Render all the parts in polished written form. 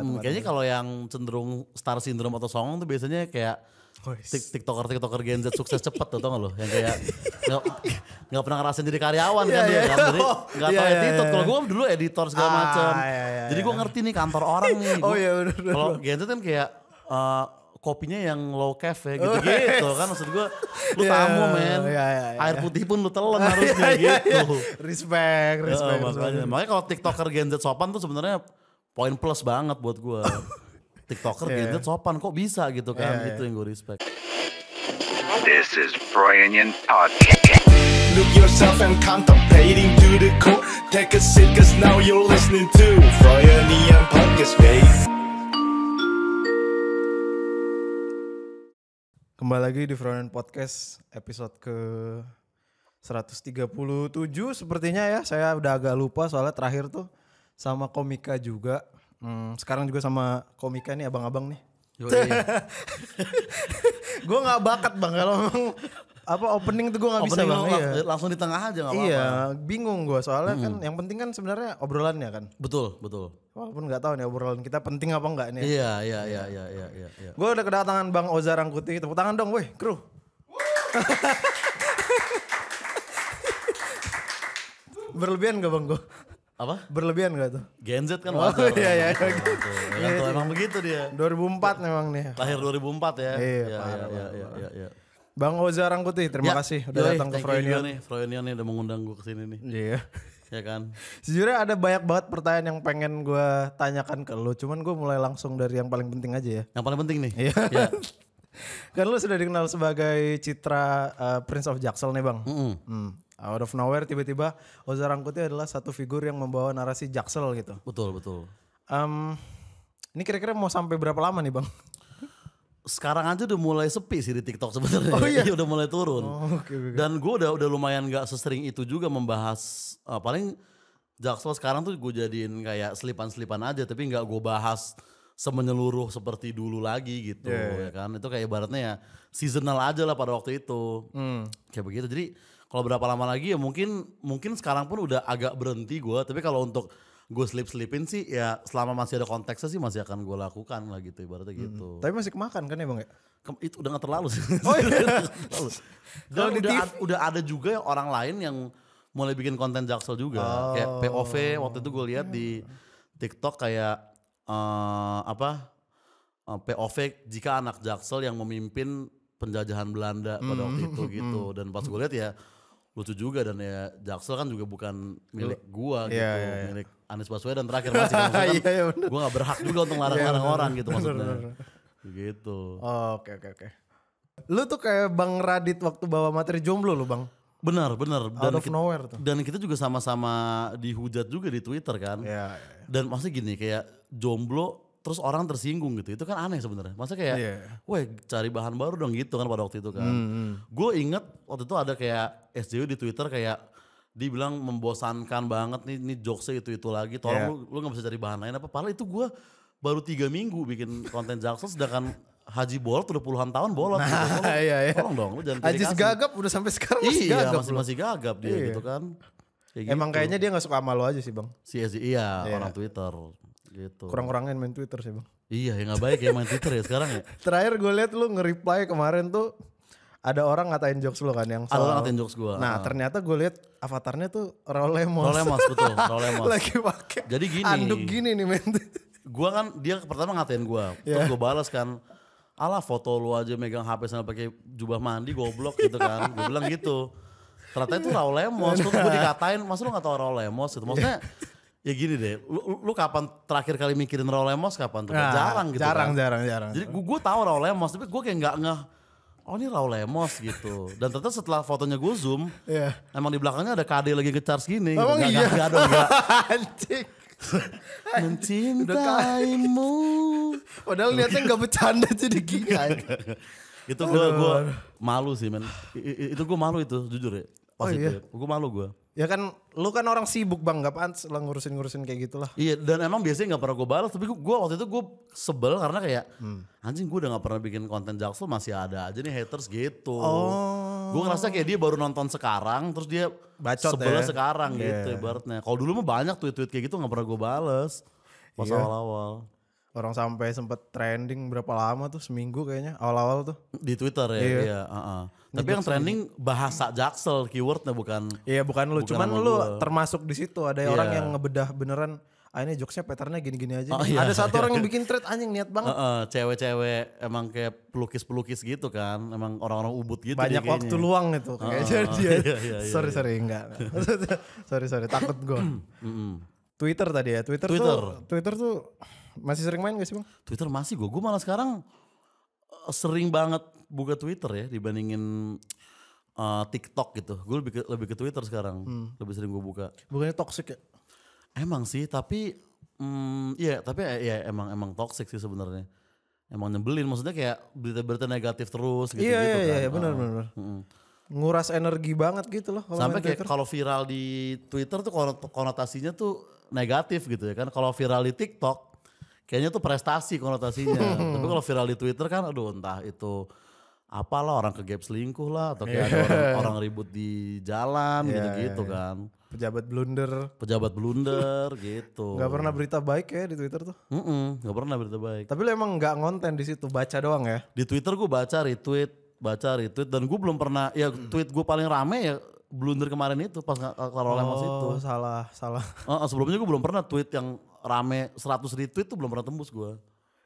Kayaknya kalau yang cenderung star syndrome atau songong tuh biasanya kayak TikToker Gen Z sukses cepet tuh, tau gak lo? Yang kayak gak pernah ngerasain jadi karyawan kan dia kan. Jadi gak tau attitude. Kalau gue dulu editor segala macam. Jadi gue ngerti nih kantor orang nih. Kalau Gen Z kan kayak kopinya yang low cafe gitu-gitu kan. Maksud gue lu tamu men. Air putih pun lu telan harusnya gitu. Respect. Makanya kalau TikToker Gen Z sopan tuh sebenarnya poin plus banget buat gue. TikToker Gen Z sopan kok bisa gitu kan. Itu yang gue respect. This is Froyonion Podcast. Look yourself and contemplating to the core. Take a seat cause now you're listening to Froyonion Podcast, babe. Kembali lagi di Froyonion Podcast episode ke 137 sepertinya ya. Saya udah agak lupa soalnya terakhir tuh sama Komika juga. Sekarang juga sama Komika nih abang-abang nih. Gue gak bakat bang kalau opening tuh gue gak bisa bang. Langsung di tengah aja gak apa-apa. Iya bingung gue soalnya kan yang penting kan sebenarnya obrolannya kan. Betul. Walaupun gak tahu nih obrolan kita penting apa enggak nih. Iya. Gue udah kedatangan Bang Oza Rangkuti. Tepuk tangan dong weh kru. Berlebihan gak bang gue? Apa? Berlebihan gak tuh? Gen Z kan wajar. Iya. Tuh, emang begitu dia. 2004 memang nih. Lahir 2004 ya. Iya. Bang Oza Rangkuti, terima kasih udah datang ke Froyonion. nih, Froyonion nih udah mengundang gue kesini nih. Iya. Ya kan. Sejujurnya ada banyak banget pertanyaan yang pengen gue tanyakan ke lu. Cuman gue mulai langsung dari yang paling penting aja ya. Yang paling penting nih. Iya. Kan lu sudah dikenal sebagai citra Prince of Jaksel nih bang. Out of nowhere tiba-tiba Oza Rangkuti adalah satu figur yang membawa narasi Jaksel gitu. Betul. Ini kira-kira mau sampai berapa lama nih bang? Sekarang aja udah mulai sepi sih di TikTok sebenarnya. Oh iya? Udah mulai turun. Okay. Dan gue udah lumayan gak sesering itu juga membahas. Paling Jaksel sekarang tuh gue jadiin kayak selipan-selipan aja. Tapi gak gue bahas semenyeluruh seperti dulu lagi gitu. Ya kan. Itu kayak ibaratnya ya seasonal aja lah pada waktu itu. Kayak begitu. Jadi kalau berapa lama lagi ya mungkin sekarang pun udah agak berhenti gue. Tapi kalau untuk gue selipin sih ya selama masih ada konteksnya sih masih akan gue lakukan lah gitu ibaratnya gitu. Tapi masih kemakan kan ya bang ya? Itu udah gak terlalu sih. Oh iya. Dan udah ada juga yang orang lain yang mulai bikin konten Jaksel juga. Kayak POV waktu itu gue lihat di TikTok kayak POV jika anak Jaksel yang memimpin penjajahan Belanda pada waktu itu gitu. Dan pas gue lihat ya lucu juga dan ya Jaksel kan juga bukan milik gua gitu, milik Anies Baswedan terakhir masih kan gua gak berhak juga untuk larang-larang orang gitu maksudnya. Gitu. Oke. Lu tuh kayak Bang Radit waktu bawa materi jomblo lu bang. Benar. Out of nowhere tuh. Dan kita juga sama-sama dihujat juga di Twitter kan. Iya. Dan maksudnya gini kayak jomblo terus orang tersinggung gitu. Itu kan aneh sebenarnya. Masa kayak, weh cari bahan baru dong gitu kan pada waktu itu kan. Gue inget waktu itu ada kayak SJW di Twitter kayak dia bilang membosankan banget nih jokesnya itu lagi. Tolong lu gak bisa cari bahan lain apa. Padahal itu gue baru 3 minggu bikin konten Jaksel sedangkan Haji Bolot udah puluhan tahun bolot gitu. Tolong dong lu jangan Haji gagap udah sampai sekarang masih gagap. Masih gagap dia gitu kan. Kayak emang gitu. kayaknya dia gak suka sama lu aja sih bang. Si SJW orang Twitter. Gitu. Kurang-kurangin main Twitter sih bang. Iya ya gak baik ya main Twitter ya sekarang ya. Terakhir gue liat lu nge-reply kemarin tuh ada orang ngatain jokes lu kan yang soal. Ada orang ngatain jokes gue. Nah ternyata gue liat avatarnya tuh Raul Lemos. Betul Raul Lemos. Lagi pake jadi gini. anduk gini nih men. Gue kan dia pertama ngatain gue. Terus gue balas kan. Alah foto lu aja megang HP sambil pakai jubah mandi goblok gitu kan. Gue bilang gitu. Ternyata itu Raul Lemos. Terus gue dikatain masa lu gak tau Raul Lemos gitu. Maksudnya ya gini deh, lu kapan terakhir kali mikirin Raul Lemos kapan tuh? Jarang gitu kan. Jarang. Jadi gue tahu Raul Lemos, tapi gue kayak nggak ngeh. Oh ini Raul Lemos gitu. Dan ternyata setelah fotonya gue zoom, emang di belakangnya ada KD lagi nge-charge gini. Emang gitu. iya? Gak dong, gak. Anjing. Mencintaimu. Padahal niatnya gak bercanda jadi gila. Itu gue malu sih men. Itu gue malu itu jujur ya. Pas itu gue malu gue. Ya kan lu kan orang sibuk bang, gak pantas lah ngurusin kayak gitulah. Iya dan emang biasanya gak pernah gue balas. Tapi gue waktu itu gue sebel karena kayak anjing gue udah gak pernah bikin konten Jaksel masih ada aja nih haters gitu. Gue ngerasa kayak dia baru nonton sekarang terus dia bacot sebelnya sekarang gitu ibaratnya. Kalau dulu mah banyak tweet-tweet kayak gitu gak pernah gue balas pas awal-awal. Orang sampai sempet trending berapa lama tuh, seminggu kayaknya awal-awal tuh. Di Twitter ya. Iya. Iya, Tapi yang trending bahasa Jaksel keywordnya bukan. Iya bukan lu, Bukan cuman sama lu gua. termasuk di situ. Ada Iya. orang yang ngebedah beneran. Ini jokesnya patternnya gini-gini aja. Oh, nih. iya. Ada satu orang yang bikin thread anjing niat banget. Cewek-cewek emang kayak pelukis-pelukis gitu kan. Emang orang-orang ubud gitu. Banyak dia kayaknya. waktu luang itu kayaknya dia. iya, sorry enggak. sorry takut gue. Twitter tadi ya. Twitter tuh masih sering main gak sih bang? Twitter masih gue malah sekarang sering banget buka Twitter ya dibandingin TikTok gitu. Gue lebih ke Twitter sekarang, lebih sering gue buka. Bukannya toxic ya? Emang sih, tapi emang toxic sih sebenarnya. Emang nyebelin, maksudnya kayak berita-berita negatif terus gitu kan. Iya benar. Nguras energi banget gitu loh. Sampai kayak kalau viral di Twitter tuh konotasinya tuh negatif gitu ya kan. Kalau viral di TikTok kayaknya tuh prestasi konotasinya. Tapi kalau viral di Twitter kan aduh entah itu apalah orang ke gap selingkuh lah atau kayak ada orang ribut di jalan gitu-gitu kan. pejabat blunder gitu. Gak pernah berita baik ya di Twitter tuh. Gak pernah berita baik. Tapi lu emang gak ngonten di situ, baca doang ya? Di Twitter gue baca retweet dan gue belum pernah tweet gue paling rame ya blunder kemarin itu pas kalau lemos itu. Salah. Sebelumnya gue belum pernah tweet yang rame 100 retweet tuh belum pernah tembus gue.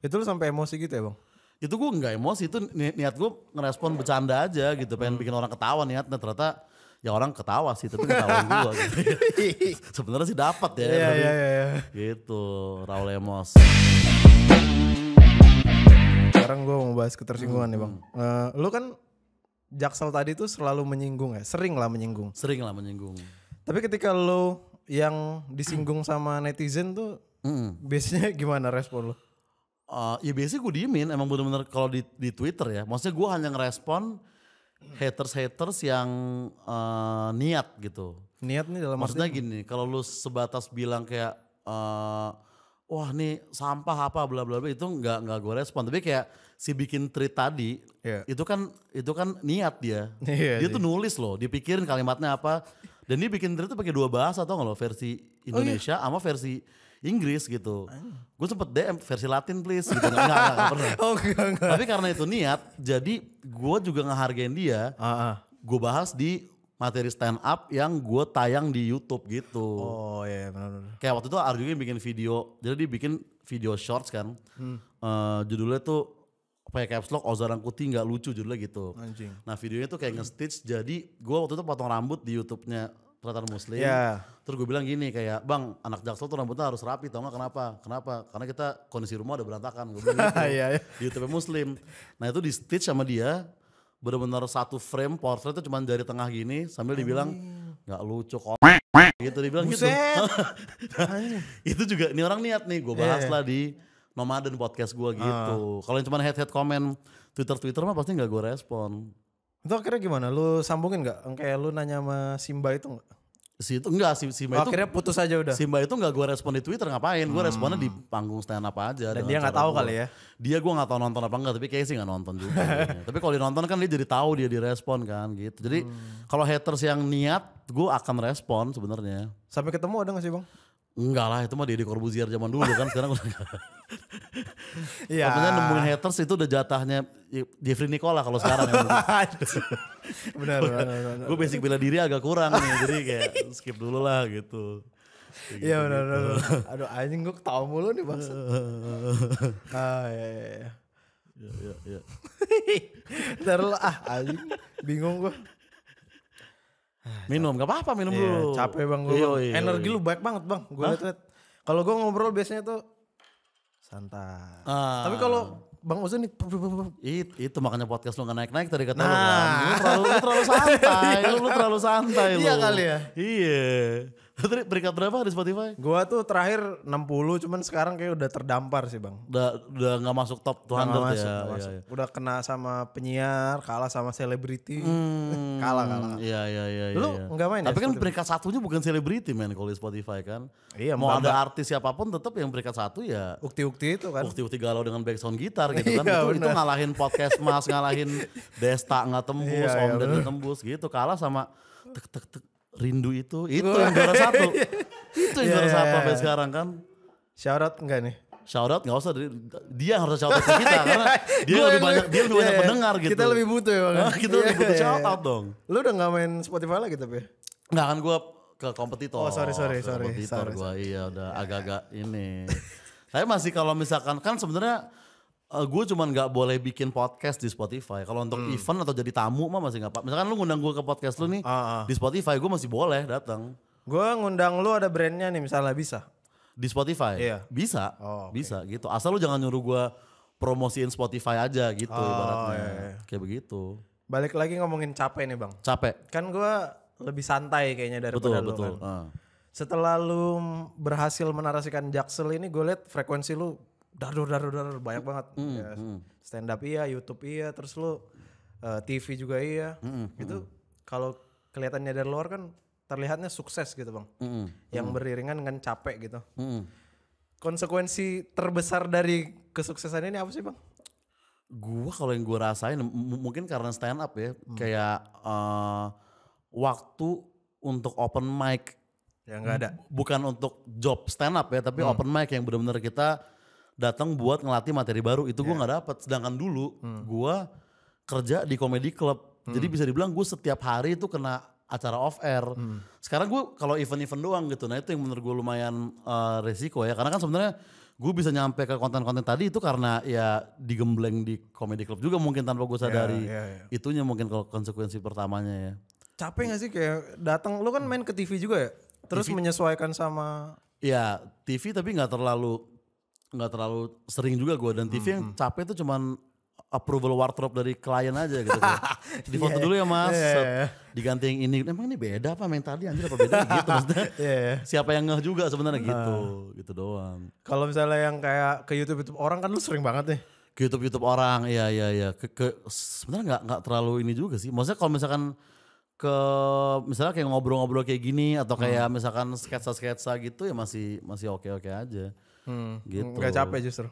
Itu lu sampai emosi gitu ya bang? Itu gue nggak emosi, itu niat gue ngerespon bercanda aja gitu, pengen bikin orang ketawa niatnya, ternyata ya orang ketawa sih tapi ketawain gue gitu. Sebenarnya sih dapat ya. Iya. Gitu, Raul Lemos. Sekarang gue mau bahas ketersinggungan nih bang. Lu kan Jaksel tadi tuh selalu menyinggung ya, sering lah menyinggung. Tapi ketika lu yang disinggung sama netizen tuh biasanya gimana respon lu? Ya biasanya gue diemin, emang bener-bener kalau di Twitter ya. Maksudnya gue hanya ngerespon haters yang niat gitu. Niat nih dalam Maksudnya gini, kalau lu sebatas bilang kayak wah nih sampah apa bla bla bla, itu nggak gue respon. Tapi kayak si bikin tweet tadi itu kan niat dia. Dia tuh nulis loh, dipikirin kalimatnya apa. Dan dia bikin tweet tuh pakai 2 bahasa, tau gak lo, versi Indonesia sama versi Inggris gitu. Gue sempet DM versi Latin please gitu. Nggak pernah. Enggak. Tapi karena itu niat, jadi gue juga ngehargain dia. Gue bahas di materi stand up yang gue tayang di YouTube gitu. Oh iya benar. Kayak waktu itu Arjuna bikin video, jadi dia bikin video shorts kan. Judulnya tuh pakai caps lock Ozarang Kuti nggak lucu judulnya gitu. Anjing. Nah videonya tuh kayak nge-stitch, jadi gue waktu itu potong rambut di YouTube-nya Ternyata Muslim. Terus gue bilang gini kayak, bang anak Jaksel tuh rambutnya harus rapi, tau gak kenapa? Karena kita kondisi rumah udah berantakan. Gue bilang gitu di YouTube Muslim. Nah itu di stitch sama dia, benar-benar satu frame portrait itu cuma dari tengah gini sambil dibilang nggak lucu kok gitu, dibilang gitu. Itu juga ini orang niat nih, gue bahas lah di Nomaden podcast gue gitu. Kalau yang cuma head komen Twitter mah pasti nggak gue respon. Itu akhirnya gimana? Lu sambungin gak? Kayak lu nanya sama Simba itu gak? Simba itu akhirnya putus aja udah? Simba itu gak gue respon di Twitter, ngapain? Gue responnya di panggung stand up aja. Dan dia gak tahu kali ya? Dia gue gak tahu nonton apa enggak, tapi kayaknya sih gak nonton juga. Tapi kalau dia nonton kan dia jadi tahu dia direspon kan gitu. Jadi kalau haters yang niat, gue akan respon sebenarnya. Sampai ketemu ada gak sih bang? Enggak lah, itu mah Deddy Corbuzier zaman dulu kan, sekarang udah enggak. Iya. Maksudnya nemuin haters itu udah jatahnya Jeffrey Nicola kalau sekarang. Benar. Gue basic bela diri agak kurang nih, jadi kayak skip dulu lah gitu. Iya benar. Aduh anjing gue ketawa mulu nih bang. Iya. Ntar lu anjing bingung gue. Minum, gak apa-apa minum dulu. Capek bang gue. Energi lu baik banget bang. Gue liat. Kalau gue ngobrol biasanya tuh santai. Tapi kalau Bang Uzun nih itu makanya podcast lu gak naik-naik tadi kata lu kan. Lu terlalu santai. Lu terlalu santai lu. Iya kali ya. Iya. Tadi peringkat berapa di Spotify? Gua tuh terakhir 60, cuman sekarang kayak udah terdampar sih bang. Udah gak masuk top 200 masuk. Iya. Udah kena sama penyiar, kalah sama selebriti. Kalah. Iya. Lu gak main tapi ya? kan peringkat satunya bukan selebriti men kalau di Spotify kan. Iya, mau ada artis siapapun tetap yang peringkat satu ya. Ukti-ukti itu kan. Ukti-ukti galau dengan backsound gitar gitu kan. Itu ngalahin podcast Mas, ngalahin Desta gak tembus, Om Ded gak tembus gitu. Kalah sama tek Rindu itu yang juara 1. Itu yang juara 1 sampai sekarang kan. Shout out enggak nih? shout out nggak usah, dia yang harus shout out ke kita karena dia lebih banyak pendengar gitu. Kita lebih butuh ya Bang. Kita lebih butuh shout out dong. Lu udah gak main Spotify lagi tapi? Nggak kan gue ke kompetitor. Oh sorry. Kompetitor gue iya udah agak-agak ini. Saya masih kalau misalkan kan sebenarnya gue cuman nggak boleh bikin podcast di Spotify. Kalau untuk event atau jadi tamu mah masih nggak apa. Misalkan lu ngundang gue ke podcast lu nih di Spotify, gue masih boleh datang. Gue ngundang lu ada brandnya nih misalnya bisa. Di Spotify? Iya. Bisa, Okay. bisa gitu. Asal lu jangan nyuruh gue promosiin Spotify aja gitu ibaratnya. Iya. Kayak begitu. Balik lagi ngomongin capek nih Bang. Capek. Kan gue lebih santai kayaknya daripada lu Betul. kan. Setelah lu berhasil menarasikan Jaksel ini, gue liat frekuensi lu dar banyak banget. Ya, stand up iya, YouTube iya, terus lu TV juga iya. Itu kalau kelihatannya dari luar kan terlihatnya sukses gitu Bang. Yang beriringan dengan capek gitu. Konsekuensi terbesar dari kesuksesan ini apa sih Bang? Gua kalau yang gue rasain mungkin karena stand up ya, kayak waktu untuk open mic. Ya nggak ada. Bukan untuk job stand up ya, tapi open mic yang benar-benar kita datang buat ngelatih materi baru itu gue nggak dapet. Sedangkan dulu gue kerja di comedy club, jadi bisa dibilang gue setiap hari itu kena acara off air. Sekarang gue kalau event-event doang gitu, nah itu yang menurut gue lumayan resiko ya, karena kan sebenarnya gue bisa nyampe ke konten-konten tadi itu karena ya digembleng di comedy club juga mungkin tanpa gue sadari. Itunya mungkin kalau konsekuensi pertamanya ya. Capek gak sih kayak datang, lu kan main ke TV juga ya? Terus menyesuaikan sama... Ya TV tapi gak terlalu sering juga gue. Dan TV yang capek itu cuman approval wardrobe dari klien aja gitu. Di foto dulu ya mas, diganti yang ini. Emang ini beda apa main tadi anjir apa beda gitu maksudnya. Siapa yang ngeh juga sebenarnya gitu doang. Kalau misalnya yang kayak ke YouTube orang kan lu sering banget nih. Ke YouTube orang, iya. Sebenarnya nggak terlalu ini juga sih. Maksudnya kalau misalkan misalnya kayak ngobrol-ngobrol kayak gini atau kayak misalkan sketsa-sketsa gitu ya masih oke aja. Gitu. Gak capek justru.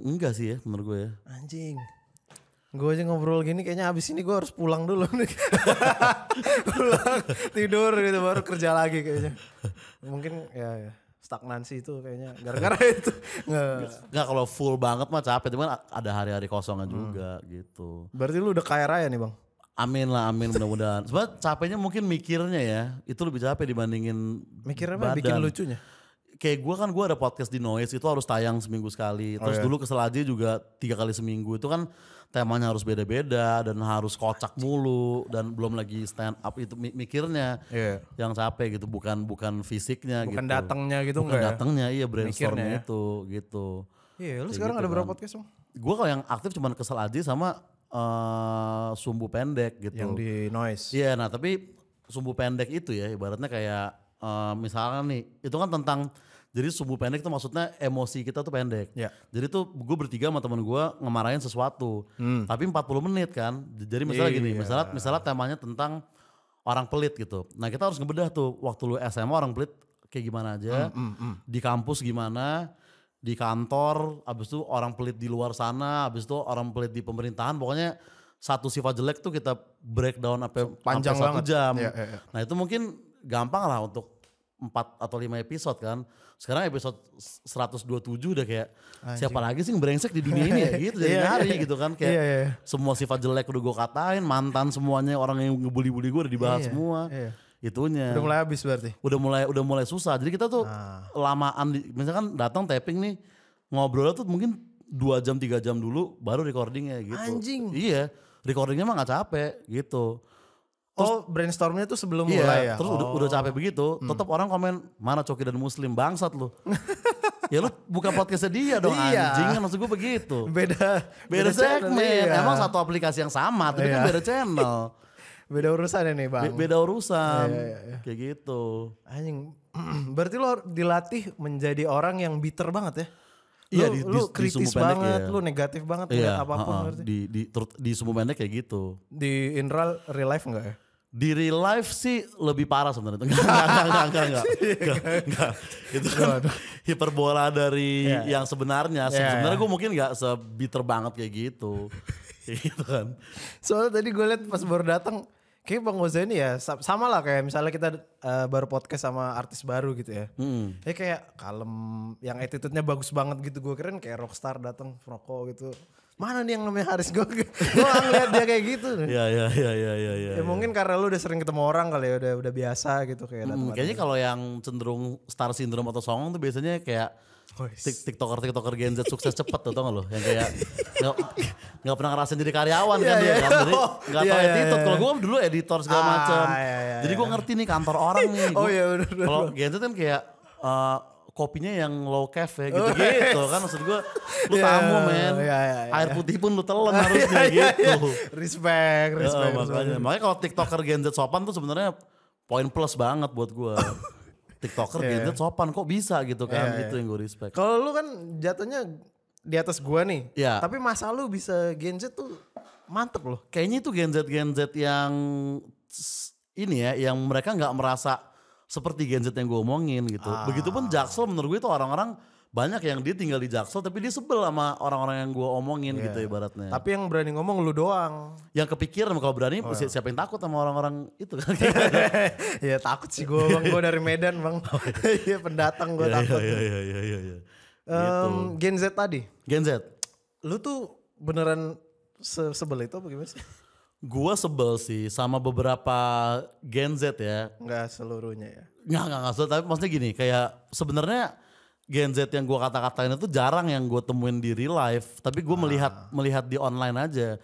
Enggak sih ya menurut gue ya. Anjing. Gue aja ngobrol gini kayaknya abis ini gue harus pulang dulu nih. Pulang tidur gitu baru kerja lagi kayaknya. Mungkin ya stagnansi itu kayaknya gara-gara itu. Enggak kalau full banget mah capek, cuman ada hari-hari kosongan juga gitu. Berarti lu udah kaya raya nih Bang? Amin mudah-mudahan. Sebenarnya capeknya mungkin mikirnya ya, itu lebih capek dibandingin mikirnya badan. Bikin lucunya. Kayak gue ada podcast di Noise itu harus tayang seminggu sekali. Terus dulu Kesel Aja juga 3 kali seminggu. Itu kan temanya harus beda-beda dan harus kocak mulu. Dan belum lagi stand up itu mikirnya yang capek gitu. Bukan fisiknya gitu. Bukan datangnya gitu bukan datangnya iya brainstormnya itu gitu. Iya lu sekarang ada berapa podcast Bang? Gue kalau yang aktif cuma Kesel Aja sama Sumbu Pendek gitu. Yang di Noise. Iya nah tapi Sumbu Pendek itu ya ibaratnya kayak misalnya nih itu kan tentang jadi Sumbu Pendek itu maksudnya emosi kita tuh pendek. Jadi tuh gue bertiga sama temen gue ngemarahin sesuatu. Tapi 40 menit kan. Jadi misalnya gini, misalnya temanya tentang orang pelit gitu. Nah kita harus ngebedah tuh waktu lu SMA orang pelit kayak gimana aja. Di kampus gimana, di kantor, abis itu orang pelit di luar sana, abis itu orang pelit di pemerintahan. Pokoknya satu sifat jelek tuh kita breakdown sampai panjang 1 jam. Iya. Nah itu mungkin gampang lah untuk 4 atau 5 episode kan. Sekarang episode 127 udah kayak siapa lagi sih yang brengsek di dunia ini ya gitu. Jadi nyari gitu kan kayak semua sifat jelek udah gue katain, mantan semuanya orang yang ngebully-bully gue udah dibahas semua. Itunya. Udah mulai habis berarti. Udah mulai susah. Jadi kita tuh lamaan misalkan datang taping nih ngobrolnya tuh mungkin 2 jam 3 jam dulu baru recordingnya gitu. Anjing. Iya, recordingnya mah gak capek gitu. Terus, brainstormnya tuh sebelum mulai ya? Terus udah capek begitu, tetap orang komen, mana Coki dan Muslim, bangsat lu. Ya lu buka podcastnya dia dong anjing, kan maksud gue begitu. Beda segmen, emang satu aplikasi yang sama, tapi kan beda channel. Beda urusan nih Bang. Beda urusan, kayak gitu. Anjing, berarti lo dilatih menjadi orang yang bitter banget ya? Iya lu kritis banget, lu negatif banget ngeliat apapun. Di Sumbu Pendek kayak gitu. Di real life enggak ya? Di real life sih lebih parah sebenarnya. Enggak. Itu kan hiperbola dari yang sebenarnya. Sebenarnya gue mungkin gak sebitter banget kayak gitu. Gitu kan. Soalnya tadi gue liat pas baru datang Kayak Bang Oza ini ya sama lah kayak misalnya kita baru podcast sama artis baru gitu ya. Ya kayak kalem, yang attitude-nya bagus banget gitu. Gue keren kayak rockstar datang rokok gitu. Mana nih yang namanya Haris, gue ngeliat dia kayak gitu. Iya. Ya mungkin karena lu udah sering ketemu orang kali ya, udah biasa gitu kayak datang. Kayaknya kalau yang cenderung star syndrome atau songong tuh biasanya kayak TikToker Gen Z sukses cepet tuh, tau gak lo? Yang kayak gak pernah ngerasain jadi karyawan kan dia kan. Jadi gak tau attitude. Kalau gue dulu editor segala macam. Jadi gue ngerti nih kantor orang nih. Kalau Gen Z kan kayak kopinya yang low cafe gitu-gitu kan. Maksud gue lu tamu men. Air putih pun lu telan harusnya gitu. Respect. Makanya kalau TikToker Gen Z sopan tuh sebenarnya poin plus banget buat gue. TikToker Gen Z sopan kok bisa gitu kan. Itu yang gue respect. Kalau lu kan jatuhnya di atas gua nih. Iya. Tapi masa lu bisa Gen Z tuh mantep loh. Kayaknya itu Gen Z yang ini ya, yang mereka nggak merasa seperti Gen Z yang gue omongin gitu. Begitupun Jaksel menurut gue itu orang-orang banyak yang dia tinggal di Jaksel tapi dia sebel sama orang-orang yang gue omongin gitu ibaratnya. Tapi yang berani ngomong lu doang. Yang kepikiran kalau berani siapa yang takut sama orang-orang itu kan. Ya takut sih gue bang, gue dari Medan bang. Iya pendatang gue takut. Iya. Gen Z tadi. Gen Z. Lu tuh beneran sebel itu apa gimana sih? Gua sebel sih sama beberapa Gen Z ya. Enggak seluruhnya ya. Nggak sebel, tapi maksudnya gini, kayak sebenarnya Gen Z yang gua kata-katain itu jarang yang gue temuin di real life, tapi gue melihat di online aja.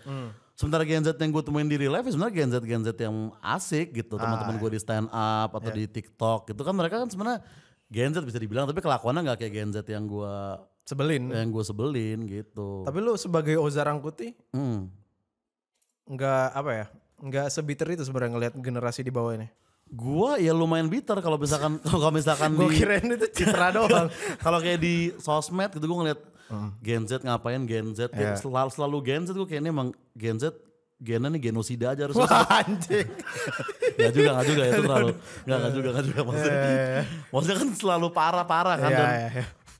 Sementara Gen Z yang gue temuin di real life sebenarnya Gen Z yang asik gitu, teman-teman gue di stand up atau di TikTok gitu kan, mereka kan sebenarnya Gen Z bisa dibilang, tapi kelakuannya nggak kayak Gen Z yang gue sebelin gitu. Tapi lu sebagai Oza Rangkuti nggak apa ya, nggak sebiter itu sebenarnya ngelihat generasi di bawah ini. Gua ya lumayan bitter kalau misalkan gue kirain itu citra doang. Kalau kayak di sosmed gitu gue ngeliat Gen Z ngapain, Gen Z kayak selalu Gen Z, gue kayaknya emang Gen Z gennya nih genosida aja harusnya. Anjing. Gak juga itu terlalu gak juga maksudnya kan selalu parah kan.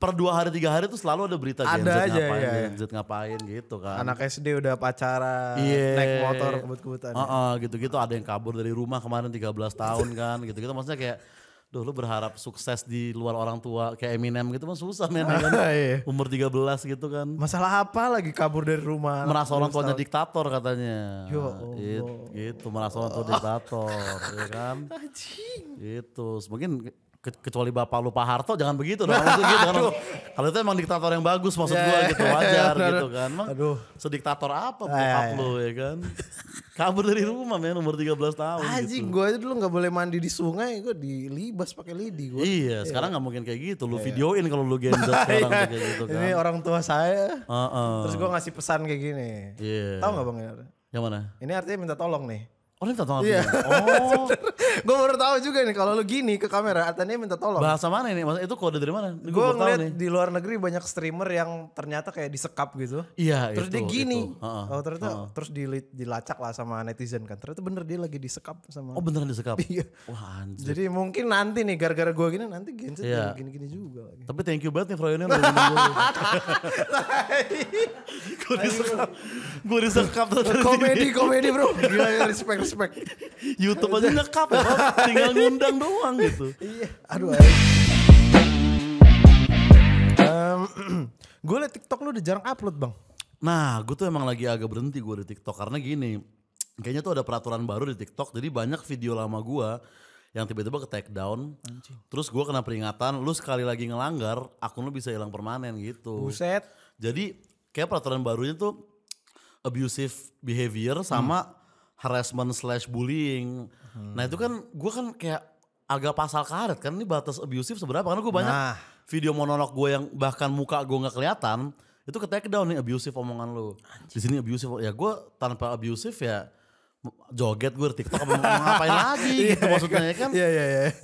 Per 2 hari 3 hari tuh selalu ada berita Gen Z ngapain, Gen Z ngapain gitu kan. Anak SD udah pacaran, naik motor kebut-kebutan. Gitu-gitu, ada yang kabur dari rumah kemarin 13 tahun kan, gitu-gitu. Maksudnya kayak, duh lu berharap sukses di luar orang tua kayak Eminem gitu mah susah men kan. Umur 13 gitu kan. Masalah apa lagi kabur dari rumah? Merasa orang tuanya diktator katanya. Ya Allah. Gitu, merasa orang tua diktator, ya kan. Gitu, mungkin kecuali bapak lu Pak Harto jangan begitu dong. Maksud gitu kan. Kalau itu emang diktator yang bagus maksud gue gitu, wajar gitu kan. Emang sediktator apa bokap lu ya kan. Kabur dari rumah men umur 13 tahun gitu. Gue aja dulu gak boleh mandi di sungai, gue dilibas pakai lidi gue. Iya, sekarang gak mungkin kayak gitu. Lu videoin kalau lu Gen Z sekarang kayak gitu kan. Ini orang tua saya. Terus gue ngasih pesan kayak gini. Tahu gak bang? Yang mana? Ini artinya minta tolong nih. Oh ini minta tolong. Iya. Gue baru tahu juga nih kalau lu gini ke kamera artinya minta tolong. Bahasa mana ini? Maksudnya itu kode dari mana? Gue ngeliat di luar negeri banyak streamer yang ternyata kayak disekap gitu. Iya. Terus dia gini. Ternyata terus dilacak lah sama netizen kan. Ternyata bener dia lagi disekap sama. Oh beneran disekap? Iya. Wah anjir. Jadi mungkin nanti nih gara-gara gue gini nanti Gen Z gini-gini juga lagi. Tapi thank you banget nih Froyonian udah gini gue disekap. Komedi bro. Gila respect. YouTube aja nyekap ya, tinggal ngundang doang gitu. Iya, aduh. Gue liat TikTok lu udah jarang upload bang. Nah, gue tuh emang lagi agak berhenti gue di TikTok karena gini, kayaknya tuh ada peraturan baru di TikTok, jadi banyak video lama gue yang tiba-tiba ke take down. Terus gue kena peringatan, lu sekali lagi ngelanggar, akun lu bisa hilang permanen gitu. Buset. Jadi kayak peraturan barunya tuh abusive behavior sama harassment/bullying. Nah itu kan gue kan kayak agak pasal karet kan, ini batas abusive seberapa, karena gue banyak video monolog gue yang bahkan muka gue gak kelihatan itu ke take down nih, abusive omongan lu. Di sini abusive, ya gue tanpa abusive ya joget gue di TikTok mau ngapain lagi gitu maksudnya ya kan.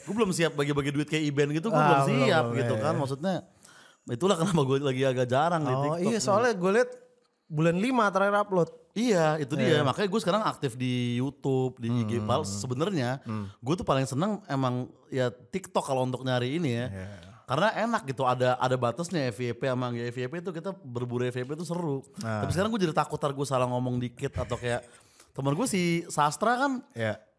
Gue belum siap bagi-bagi duit kayak Iben gitu, gue belum siap gitu kan maksudnya. Itulah kenapa gue lagi agak jarang di TikTok. Iya soalnya gue liat bulan 5 terakhir upload. Iya itu dia, makanya gue sekarang aktif di YouTube, di IG. Sebenarnya gue tuh paling seneng emang ya TikTok kalau untuk nyari ini ya. Karena enak gitu, ada batasnya FYP sama nggak FYP itu, kita berburu FYP itu seru. Tapi sekarang gue jadi takut gue salah ngomong dikit atau kayak temen gue si Sastra kan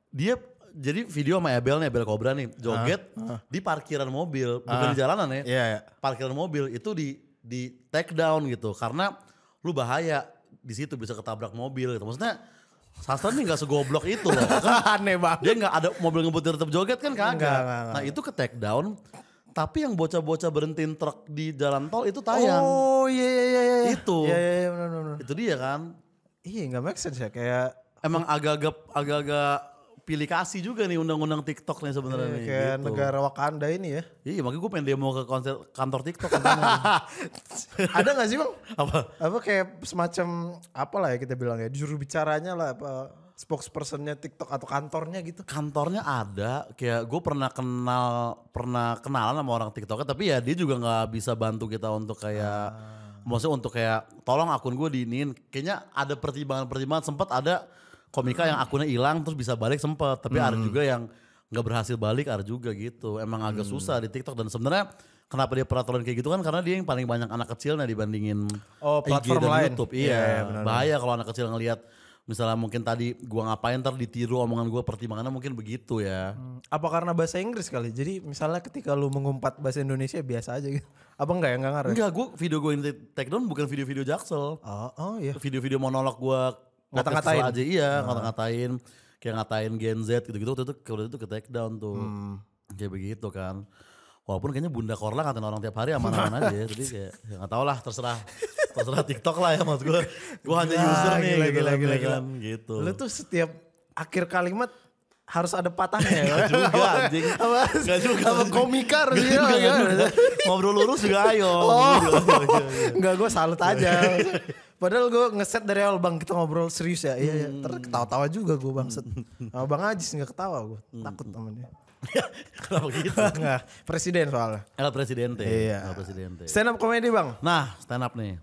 Dia jadi video sama Abel nih, Abel Cobra nih, joget di parkiran mobil, bukan di jalanan ya. Iya. Parkiran mobil itu di take down gitu, karena lu bahaya di situ bisa ketabrak mobil gitu. Maksudnya Sastra nih gak segoblok itu loh. Kan Aneh banget. dia gak ada mobil ngebut tetap joget kan kagak. Enggak. Nah itu ke take down, tapi yang bocah-bocah berhentiin truk di jalan tol itu tayang. Oh iya. Itu. Iya benar. Itu dia kan. Iya nggak make sense ya kayak Emang agak-agak pilih kasih juga nih undang-undang TikTok nih sebenarnya nih. kayak Gitu. negara Wakanda ini ya. Iya makanya gue pengen demo ke kantor TikTok. Ada nggak sih bang? Apa? Apa kayak semacam apalah ya kita bilang ya juru bicaranya lah apa spokespersonnya TikTok atau kantornya gitu. Kantornya ada, kayak gue pernah kenalan sama orang TikToknya, tapi ya dia juga nggak bisa bantu kita untuk kayak, maksudnya untuk kayak tolong akun gue diinin. Kayaknya ada pertimbangan sempat ada komika yang akunnya hilang terus bisa balik sempet, tapi ada juga yang nggak berhasil balik, ada juga gitu. Emang agak susah di TikTok dan sebenarnya kenapa dia peraturan kayak gitu kan karena dia yang paling banyak anak kecilnya dibandingin platform IG dan lain. YouTube. Iya, Iya, benar. bahaya kalau anak kecil ngelihat misalnya mungkin tadi gua ngapain ntar ditiru omongan gua, pertimbangannya mungkin begitu ya. Apa karena bahasa Inggris kali? Jadi misalnya ketika lu mengumpat bahasa Indonesia biasa aja gitu. Apa enggak ya enggak ngaruh? Enggak, video gue ini take down bukan video-video Jaksel. Oh iya. Video-video monolog gua Ngata-ngatain. aja, iya, ngata-ngatain. Kayak ngatain Gen Z gitu-gitu, waktu itu ke take down tuh. Kayak begitu kan. Walaupun kayaknya Bunda Korla ngatain orang tiap hari aman-aman aja ya. Jadi kayak ya gak tau lah, terserah TikTok lah ya maksud gue. Gue hanya user nih gila. kan gitu. Lu tuh setiap akhir kalimat harus ada patahnya ya. Gak juga anjing. Gak juga. Apa komika harus Gak bilang, juga. gimana? Ngobrol lurus juga ayo. Enggak, gue salut aja. Padahal gue ngeset dari awal bang kita ngobrol serius ya. Iya. Terus ketawa-tawa juga gue bangset. Sama Bang Ajis gak ketawa gue. Takut sama dia. Kenapa gitu? Enggak, presiden soalnya. El Presidente. Iya. El Presidente. Stand up komedi bang. Nah stand up nih.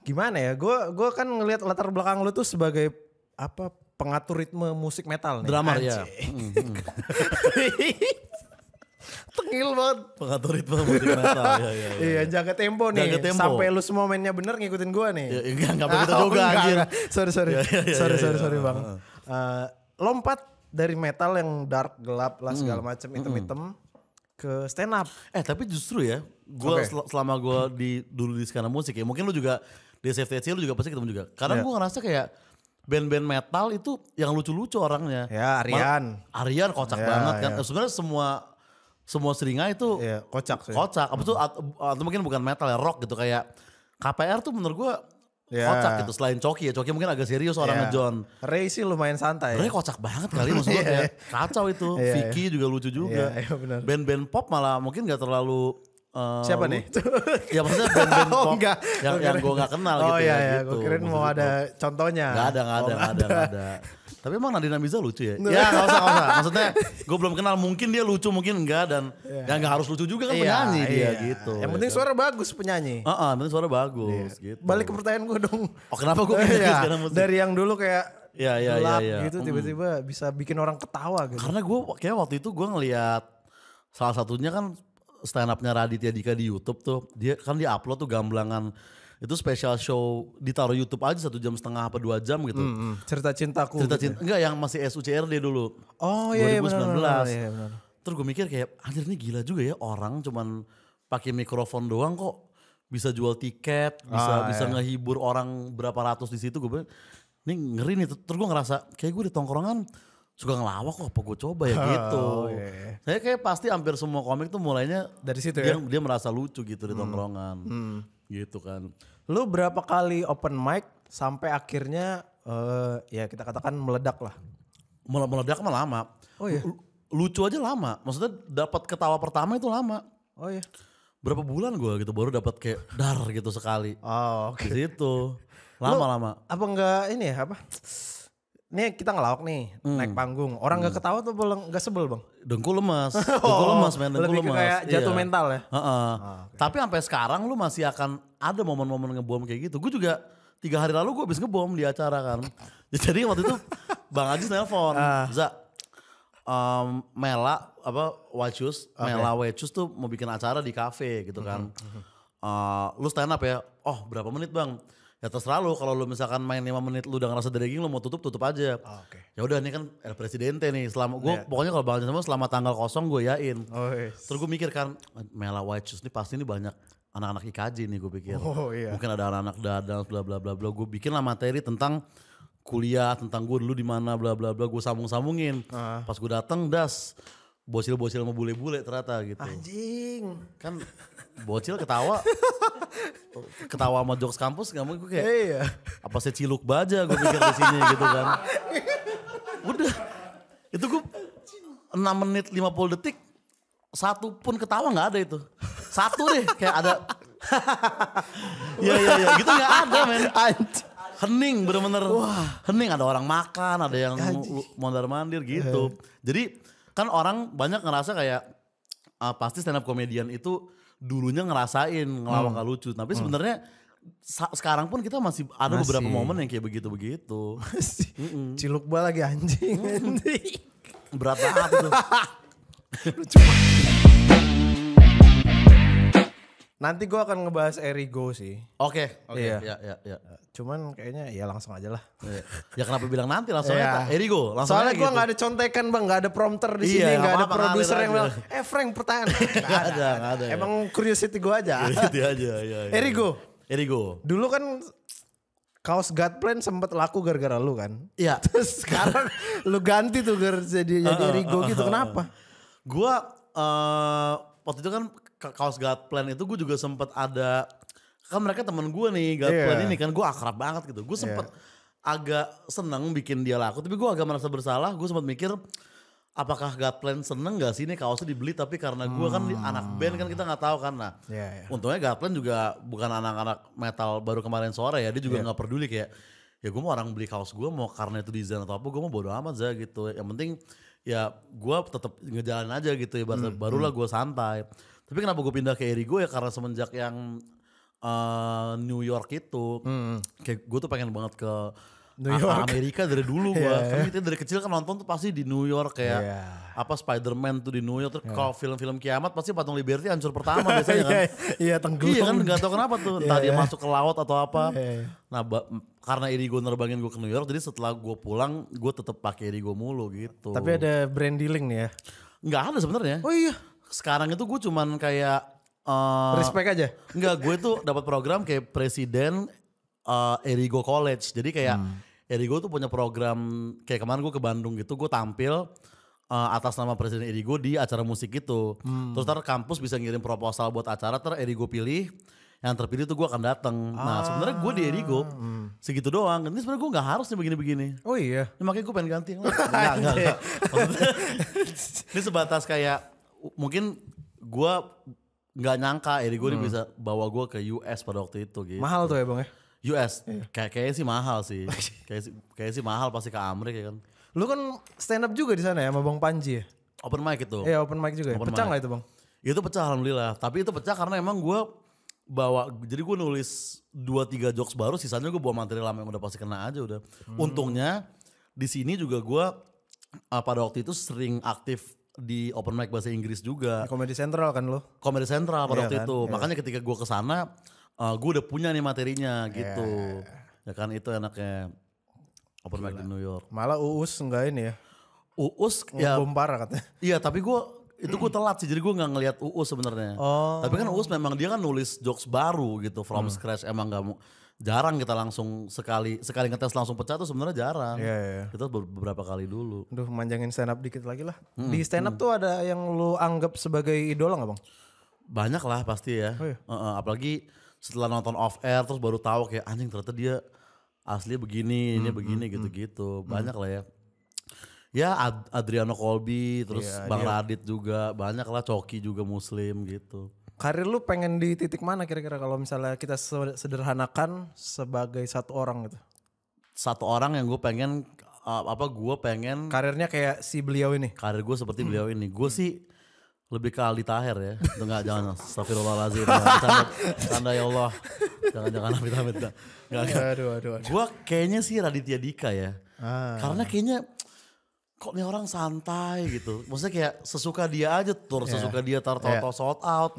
Gimana ya? Gue kan ngelihat latar belakang lu tuh sebagai apa pengatur ritme musik metal nih. Drummer Anjing. ya. Tengil banget. Pengatur ritme musik metal. Ya. Iya, jaga tempo nih. Jaga tempo. Sampai lu semua mainnya bener ngikutin gua nih. Ya, enggak begitu juga enggak, anjir. enggak. Sorry. Ya, Sorry bang. Lompat dari metal yang dark, gelap lah segala macam item-item ke stand up. Tapi justru ya, gue selama gue dulu di skena musik ya, mungkin lu juga di SFTC lu juga pasti ketemu juga. Kadang gue ngerasa kayak band-band metal itu yang lucu-lucu orangnya. Ya Aryan. Aryan kocak banget kan. Sebenarnya semua seringai itu Iya, kocak sih. kocak. Abis itu atau mungkin bukan metal ya, rock gitu kayak KPR tuh menurut gue kocak gitu. Selain Coki ya, Coki mungkin agak serius orangnya John. Ray sih lumayan santai. Ray kocak banget kali maksud gue kayak kacau itu. Vicky juga lucu juga. Iya, benar. Band-band pop malah mungkin gak terlalu Siapa nih? Ya maksudnya band-band pop enggak. yang gue gak kenal gitu ya. Iya, Gitu. gue kirain mau Maksud ada gua. contohnya. Gak ada. Tapi emang Nadine Amiza lucu ya? Ya gak usah. Maksudnya gue belum kenal, mungkin dia lucu mungkin enggak. Dan ya gak harus lucu juga kan penyanyi dia gitu. Yang penting suara bagus penyanyi. Yang penting suara bagus gitu. Balik ke pertanyaan gue dong. Oh kenapa gue pindah Iya, sekarang musik? dari yang dulu kayak gelap Iya. gitu tiba-tiba bisa bikin orang ketawa gitu. Karena gue kayak waktu itu gue ngeliat salah satunya kan stand up-nya Raditya Dika di YouTube tuh. Dia kan dia upload tuh gamblangan. Itu special show ditaruh YouTube aja 1,5 jam apa 2 jam gitu. Cerita cintaku. Cerita gitu. cinta enggak yang masih SUCRD dulu. Oh iya 2019. benar. Terus gue mikir kayak anjir ini gila juga ya, orang cuman pakai mikrofon doang kok bisa jual tiket, bisa ngehibur orang berapa ratus di situ. Gue bilang ini ngeri nih. Terus gue ngerasa kayak gue di tongkrongan suka ngelawak kok, apa gue coba ya gitu. Saya kayak pasti hampir semua komik tuh mulainya Dari situ dia merasa lucu gitu di tongkrongan. Gitu kan. Lu berapa kali open mic sampai akhirnya ya kita katakan meledak lah. Meledak mah lama. Oh iya. Lucu aja lama. Maksudnya dapat ketawa pertama itu lama. Oh iya. Berapa bulan gue gitu baru dapat kayak dar gitu sekali. Oh oke. Di situ. Lama-lama. Apa enggak ini ya apa? Nih kita ngelawak nih naik panggung. Orang enggak ketawa tuh enggak sebel bang? Dengkul lemas. Dengkul lemas men. Dengkul Lebih ke lemas. kayak jatuh Iya. mental ya? Heeh. Tapi sampai sekarang lu masih akan ada momen-momen ngebom kayak gitu. Gue juga 3 hari lalu gue habis ngebom di acara kan. Jadi waktu itu Bang Ajis nelpon. Za, Mela Mela Wecus tuh mau bikin acara di kafe gitu kan. Lu stand up ya? Oh berapa menit bang? Ya terserah lu, kalau lu misalkan main 5 menit lu udah ngerasa dragging, lu mau tutup aja. Oh, oke. Ya udah ini kan El Presidente nih, selama gue pokoknya kalau Bang Jason selama tanggal kosong gue yain. Oh, yes. Terus gue mikir kan, Mela White Shoes ini pasti ini banyak anak-anak IKJ nih gue pikir. Oh, iya. Mungkin ada anak-anak dadang bla bla bla bla. Gue bikin lah materi tentang kuliah, tentang gue dulu di mana bla bla bla. Gue sambung-sambungin. Pas gue datang bocil-bocil sama bule-bule ternyata gitu. Anjing. Kan bocil ketawa sama jokes kampus gak mungkin, gue kayak Iya. apa saya ciluk baja gue pikir di sini gitu kan. Udah itu gue 6 menit 50 detik satu pun ketawa gak ada itu. Satu deh kayak ada ya gitu gak ada men. Hening bener-bener. Hening, ada orang makan, ada yang mondar-mandir gitu. Jadi kan orang banyak ngerasa kayak pasti stand up comedian itu dulunya ngerasain ngelawak gak lucu. Tapi sebenarnya sekarang pun kita masih ada beberapa momen yang kayak begitu-begitu. Ciluk bal lagi anjing. Berat banget itu. Nanti gue akan ngebahas Erigo sih. Oke. Iya. Ya. Cuman kayaknya ya langsung aja lah. Ya kenapa bilang nanti langsung Iya. aja. Erigo langsung Soalnya aja gue gitu. gak ada contekan bang, gak ada prompter di sini, Iya, gak nggak ada apa-apa, produser ngalir yang aja. bilang, Frank pertanyaan. Gak ada ya. Emang curiosity gue aja. Gitu aja. Ya. Erigo. Dulu kan kaos Godplan sempet laku gara-gara lu kan. Iya. Terus sekarang lu ganti tuh jadi Erigo gitu, kenapa? Gua waktu itu kan kaos Godplan itu gue juga sempet ada, kan mereka temen gue nih Godplan ini kan, gue akrab banget gitu. Gue sempet agak seneng bikin dia laku, tapi gue agak merasa bersalah. Gue sempet mikir apakah Godplan seneng gak sih ini kaosnya dibeli, tapi karena gue kan anak band kan kita gak tahu kan. Nah untungnya Godplan juga bukan anak-anak metal baru kemarin sore ya, dia juga gak peduli kayak ya gue mau orang beli kaos gue mau karena itu desain atau apa, gue mau bodo amat aja gitu. Yang penting ya gue tetap ngejalanin aja gitu ya, barulah gue santai. Tapi kenapa gue pindah ke Erigo ya karena semenjak yang New York itu, kayak gue tuh pengen banget ke New York. Amerika dari dulu gue. Karena kita dari kecil kan nonton tuh pasti di New York kayak apa Spider-Man tuh di New York. Terus kalau film-film kiamat pasti Patung Liberty hancur pertama biasanya kan. Iya tenggelam. Iya kan gak tau kenapa tuh, entah dia masuk ke laut atau apa. Nah karena Erigo nerbangin gue ke New York, jadi setelah gue pulang gue tetap pakai Erigo mulu gitu. Tapi ada brand dealing nih ya? Nggak ada sebenarnya. Oh iya. Sekarang itu gue cuman kayak respect aja? Enggak, gue tuh dapat program kayak presiden Erigo College. Jadi kayak Erigo tuh punya program, kayak kemarin gue ke Bandung gitu, gue tampil atas nama presiden Erigo di acara musik gitu. Terus ntar kampus bisa ngirim proposal buat acara, ntar Erigo pilih, yang terpilih tuh gue akan datang. Nah sebenarnya gue di Erigo segitu doang. Ini sebenarnya gue nggak harus nih begini-begini. Oh iya. Ya, makanya gue pengen ganti. Enggak. Maksudnya, ini sebatas kayak mungkin gue nggak nyangka Erigo ini bisa bawa gue ke US pada waktu itu gitu. Mahal tuh ya bang ya? US, kayaknya sih mahal sih. Kayaknya sih mahal pasti ke Amerika kan. Lu kan stand up juga di sana ya sama Bang Panji ya? Open mic itu. Iya open mic juga ya? Pecah gak itu bang? Itu pecah alhamdulillah. Tapi itu pecah karena emang gue bawa, jadi gue nulis 2-3 jokes baru, sisanya gue bawa materi lama yang udah pasti kena aja udah. Untungnya di sini juga gue pada waktu itu sering aktif di open mic bahasa Inggris juga. Comedy Central kan lo? Comedy Central pada waktu kan? itu. Makanya ketika gue kesana, gue udah punya nih materinya gitu. Ya kan itu enaknya open mic di New York. Malah Uus enggak ini ya? Uus ya. Bom parah katanya. Iya tapi gue telat sih, jadi gue nggak ngelihat Uus sebenarnya. Tapi kan Uus memang dia kan nulis jokes baru gitu from scratch, emang nggak mau. Jarang kita langsung sekali ngetes langsung pecah tuh sebenarnya jarang. Iya. Kita beberapa kali dulu. Aduh manjangin stand up dikit lagi lah. Di stand up tuh ada yang lu anggap sebagai idola gak bang? Banyak lah pasti ya. Oh iya. Apalagi setelah nonton off air terus baru tahu kayak anjing ternyata dia asli begini, ini begini gitu-gitu. Banyak lah ya. Ya Adriano Colby, terus Bang Radit juga, banyak lah, Coki juga Muslim gitu. Karir lu pengen di titik mana kira-kira kalau misalnya kita sederhanakan sebagai satu orang gitu? Satu orang yang gue pengen, gue pengen. Karirnya kayak si beliau ini? Karir gue seperti beliau ini. Gue sih lebih ke Aldi Taher ya. Itu enggak, jangan. Astagfirullahaladzim. Canda ya Allah. Jangan amit-amit. Aduh. Gue kayaknya sih Raditya Dika ya. Karena kayaknya kok nih orang santai gitu. Maksudnya kayak sesuka dia aja tur, sesuka dia taruh sold out.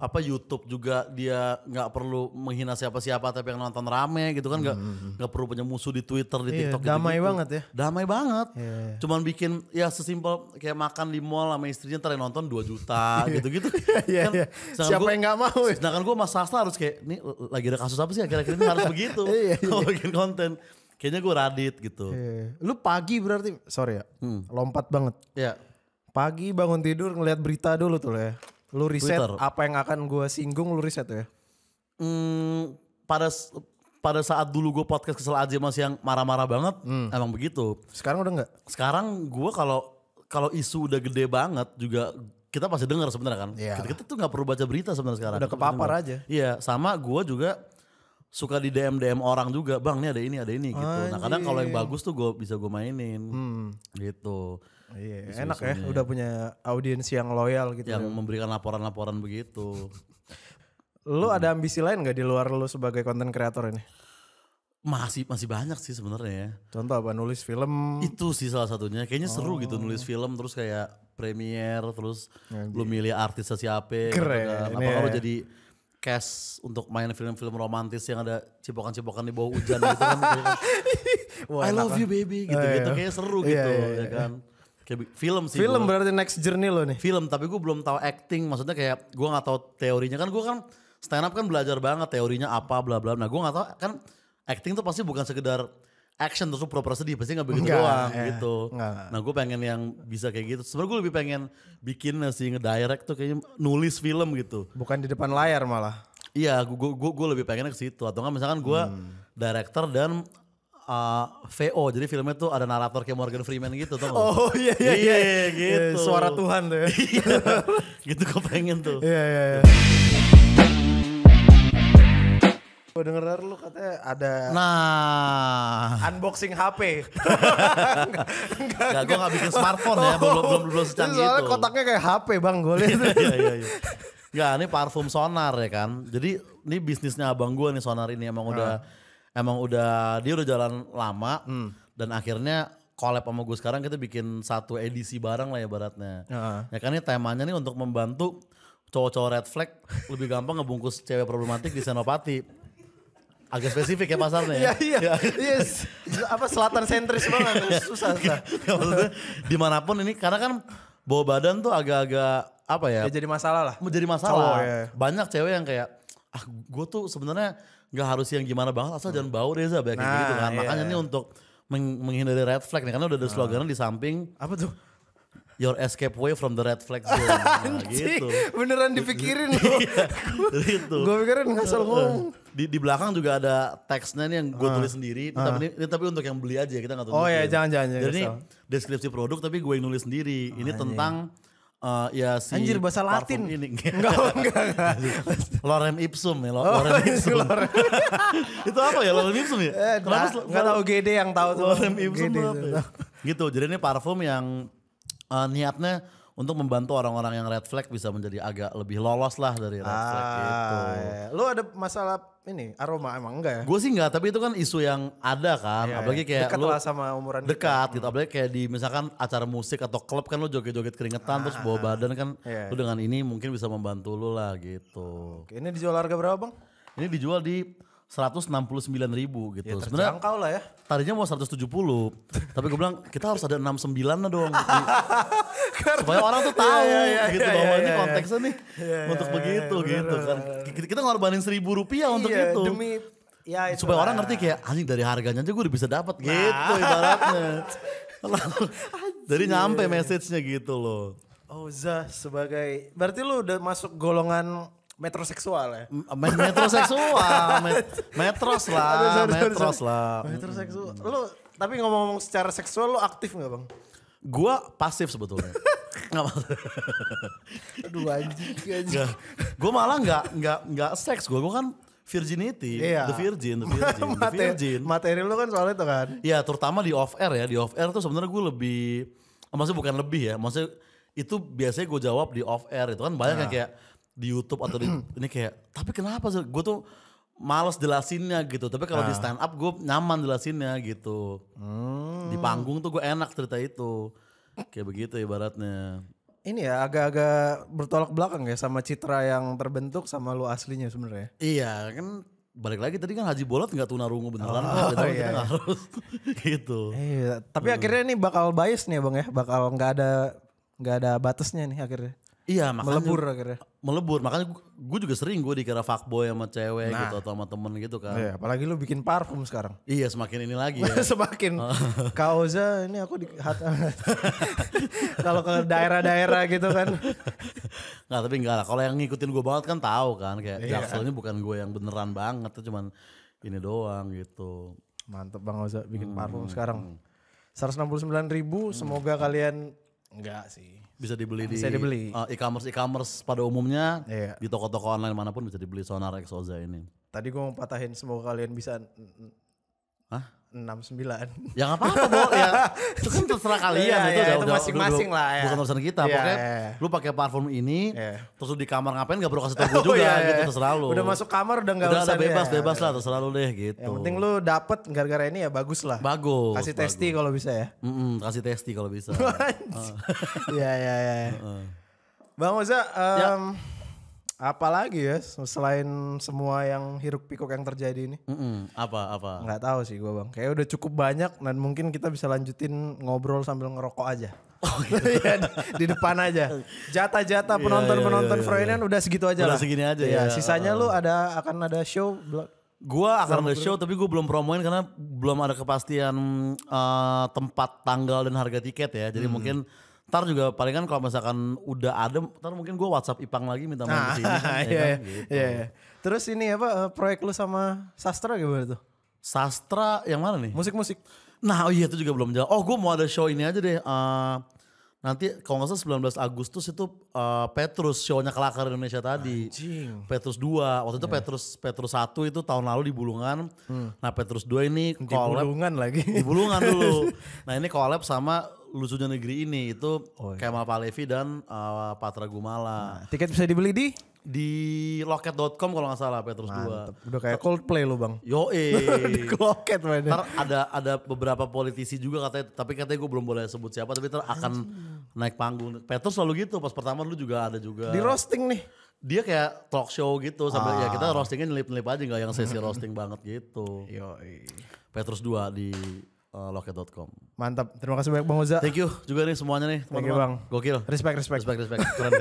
YouTube juga dia nggak perlu menghina siapa-siapa tapi yang nonton rame gitu kan, nggak perlu punya musuh di Twitter, di Iya, TikTok damai gitu-gitu. banget ya. Damai banget. Iya. Cuman bikin ya sesimpel kayak makan di mall sama istrinya ntar yang nonton 2 juta gitu-gitu. Iya, Kan, iya. sedangkan Siapa gua- yang nggak mau ya? Sedangkan gue Mas Sasta harus kayak ini lagi ada kasus apa sih akhir-akhir ini harus begitu. Iya, Kalau bikin konten. Kayaknya gue Radit gitu. Iya. Lu pagi berarti, sorry ya, lompat banget. Ya. Pagi bangun tidur ngeliat berita dulu tuh ya. Lu riset Twitter. apa yang akan gua singgung, lu riset ya. Pada saat dulu gue podcast Kesel aja masih yang marah-marah banget, emang begitu. Sekarang udah nggak? Sekarang gue kalau isu udah gede banget juga kita pasti dengar sebenarnya kan. Iya. Kita tuh nggak perlu baca berita sebenarnya sekarang. Udah Kita kepapar dengar. aja. Iya, sama gue juga suka di DM orang juga, bang ini ada ini gitu. Nah kadang kalau yang bagus tuh bisa gue mainin, gitu. Iya, enak ya, udah punya audiens yang loyal gitu. Yang ya. memberikan laporan-laporan begitu. Lu ada ambisi lain gak di luar lu sebagai konten kreator ini? Masih banyak sih sebenarnya ya. Contoh apa? Nulis film? Itu sih salah satunya. Kayaknya seru gitu nulis film terus kayak premiere terus lu milih artisnya siapa. gitu Keren, kan. Apa kalau ya. jadi cast untuk main film-film romantis yang ada cipokan-cipokan di bawah hujan gitu kan. Kayak, Wah, I enak love kan? you baby gitu Iya. kayaknya seru Iya, gitu iya, ya iya. kan. Kayak film sih. Film gua. berarti next journey lo nih. Film tapi gue belum tahu acting, maksudnya kayak gue nggak tahu teorinya kan, gue kan stand up kan belajar banget teorinya apa bla bla. Nah gue nggak tahu kan acting tuh pasti bukan sekedar action terus lu pura-pura sedih, pasti nggak begitu Enggak, doang ya. gitu. Enggak. Nah gue pengen yang bisa kayak gitu. Sebenarnya gue lebih pengen bikin sih ngedirect tuh kayaknya nulis film gitu. Bukan di depan layar malah. Iya, gue lebih pengennya ke situ. Atau nggak misalkan gue director dan VO, jadi filmnya tuh ada narator kayak Morgan Freeman gitu tuh. Oh iya iya Iya, iya. gitu. Suara Tuhan tuh ya. Gitu gue pengen tuh. Iya iya iya. Gue denger lu katanya ada Nah, unboxing HP. nggak gue nggak bikin smartphone ya, belum secanggih Soalnya itu. kotaknya kayak HP bang, gue lihat. Iya. Nggak, ini parfum Sonar ya kan. Jadi ini bisnisnya abang gue nih, Sonar ini emang udah dia udah jalan lama dan akhirnya collab sama gue sekarang kita bikin satu edisi bareng lah ya baratnya. Ya kan ini temanya nih untuk membantu cowok-cowok red flag lebih gampang ngebungkus cewek problematik di Senopati. Agak spesifik ya pasarnya ya. Iya. Yes. Apa selatan sentris banget, susah. Ya, maksudnya dimanapun ini karena kan bawa badan tuh agak-agak apa ya? Ya jadi masalah lah. Menjadi masalah. Cowok, ya. Banyak cewek yang kayak gue tuh sebenarnya nggak harus yang gimana banget asal jangan bau deh Zab, ya, kayak gitu kan. iya. Makanya ini untuk menghindari red flag nih karena udah ada slogannya di samping Apa tuh? your escape way from the red flag zone. Nah, gitu. Beneran dipikirin loh. Jadi itu. Gue pikirin ngasal ngomong. Di belakang juga ada teksnya nih yang gue tulis sendiri. Ini tapi untuk yang beli aja, kita nggak tulis. Oh iya, jangan. Jadi ini Kesel. deskripsi produk tapi gue yang nulis sendiri. Ini tentang ya si Anjir, bahasa parfum Latin. ini. Enggak. Lorem Ipsum ya, Lorem Ipsum. Itu apa ya Lorem Ipsum ya? Enggak tahu GD yang tahu tuh. Lorem Ipsum GD tuh apa tuh. ya? Gitu. Jadi ini parfum yang niatnya untuk membantu orang-orang yang red flag bisa menjadi agak lebih lolos lah dari red flag gitu. Iya. Lu ada masalah ini aroma emang enggak ya? Gue sih enggak, tapi itu kan isu yang ada kan. Iya, Apalagi kayak dekat lu lah sama umuran kita. dekat gitu. Apalagi kayak di misalkan acara musik atau klub kan lu joget-joget keringetan terus bawa badan kan. Iya. Lu dengan ini mungkin bisa membantu lu lah gitu. Oke, ini dijual harga berapa bang? Ini dijual di 169.000 gitu. Ya Sebenarnya terjangkau lah ya. tadinya mau 170, tapi gue bilang kita harus ada 69 lah dong. Supaya orang tuh tahu gitu bahwa ini konteksnya nih untuk begitu gitu kan. Kita ngorbanin Rp1.000 untuk Iya, itu. demi ya itu Supaya lah. orang ngerti kayak anjing dari harganya aja gue udah bisa dapat gitu ibaratnya. Jadi nyampe message-nya gitu loh. Oh Zah sebagai berarti lu udah masuk golongan metroseksual ya? Metroseksual, metros lah, metros lah. Metroseksual. Lu tapi ngomong-ngomong secara seksual lu aktif nggak bang? Gua pasif sebetulnya. Nggak maksud. Aduh anjing. Gue malah nggak seks gue kan virginity, Iya. the virgin. Materi lu kan soal itu kan. Ya terutama di off air ya, di off air tuh sebenarnya gue lebih, maksudnya bukan lebih ya, maksudnya itu biasanya gue jawab di off air itu kan banyak yang kayak di YouTube atau di ini kayak, tapi kenapa sih gue tuh males jelasinnya gitu, tapi kalau di stand up gue nyaman jelasinnya gitu. Di panggung tuh gue enak cerita itu, kayak begitu ibaratnya. ini ya agak-agak bertolak belakang ya sama citra yang terbentuk sama lu aslinya sebenarnya. Iya kan balik lagi tadi kan Haji Bolot nggak tunarungu beneran kok, gitu, kita nggak harus gitu. Iya, tapi akhirnya nih bakal bias nih Bang ya, bakal nggak ada batasnya nih akhirnya. Iya makanya Melebur akhirnya. makanya gue juga sering gue dikira fuckboy sama cewek gitu atau sama temen gitu kan. Iya, apalagi lu bikin parfum sekarang. Iya semakin ini lagi ya. Semakin Kauza ini aku kalau ke daerah-daerah gitu kan. Nggak tapi enggak lah. Kalau yang ngikutin gue banget kan tahu kan kayak Jaksel ini bukan gue yang beneran banget, tuh cuman ini doang gitu. Mantep Bang Oza bikin parfum sekarang. 169.000, semoga kalian enggak sih. Bisa dibeli Bisa dibeli. e-commerce pada umumnya Iya. di toko-toko online manapun bisa dibeli Sonar X Oza ini. Tadi gue mau patahin semoga kalian bisa Hah? 69. Ya nggak apa-apa Bo, ya itu kan terserah kalian Iya, itu iya, itu masing-masing lah ya. Bukan urusan kita, Iya, pokoknya iya. lu pakai parfum ini Iya. terus lu di kamar ngapain nggak perlu kasih tau gue juga gitu terserah lu. Udah masuk kamar udah nggak Udah usah bebas lah terserah lu deh gitu. Yang penting lu dapet gara-gara ini ya bagus lah. Bagus. Kasih testi kalau bisa ya. Kasih testi kalau bisa. Iya iya iya. Bang Oza, apa lagi ya selain semua yang hiruk pikuk yang terjadi ini? Apa? Nggak tahu sih gue Bang. Kayak udah cukup banyak dan mungkin kita bisa lanjutin ngobrol sambil ngerokok aja. Iya, di depan aja. Jatah-jatah penonton-penonton Freudian udah segitu aja Udah lah. segini aja Iya, ya. sisanya lu akan ada show. Gua akan ada show tapi gue belum promoin karena belum ada kepastian tempat, tanggal dan harga tiket ya. Jadi mungkin ntar juga palingan kalau misalkan udah ada, ntar mungkin gue WhatsApp Ipang lagi minta main kesini. Iya, gitu. iya. Terus ini apa proyek lu sama Sastra gimana tuh? Sastra yang mana nih? Musik-musik. Nah oh iya itu juga belum jawab. Oh gue mau ada show ini aja deh. Nanti kalau nggak salah 19 Agustus itu Petrus show-nya Kelakar Indonesia tadi. Anjing. Petrus 2. Waktu itu Petrus 1 itu tahun lalu di Bulungan. Nah Petrus 2 ini Di collab. Bulungan lagi. Di Bulungan dulu. Nah ini collab sama Lucunya Negeri ini. Itu Kemal Palevi dan Patra Gumala. Tiket bisa dibeli Di loket.com kalau nggak salah Petrus 2. Udah kayak Coldplay lu Bang. Di Loket mainnya. Ntar ada beberapa politisi juga katanya, tapi katanya gue belum boleh sebut siapa, tapi ntar akan naik panggung. Petrus selalu gitu, pas pertama dulu juga ada juga. Di roasting nih. Dia kayak talk show gitu, sambil ya kita roastingnya nyelip-nyelip aja, gak yang sesi roasting banget gitu. Yoi. Petrus 2 di loket.com. Mantap. Terima kasih banyak Bang Oza. Thank you juga nih semuanya nih Thank you, teman-teman. Bang. Gokil. Respect. Keren.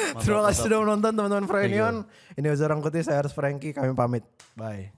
Mantap, Terima kasih mantap. sudah menonton teman-teman Freudian. Ini Oza Rangkuti, saya Ars Franky, kami pamit. Bye.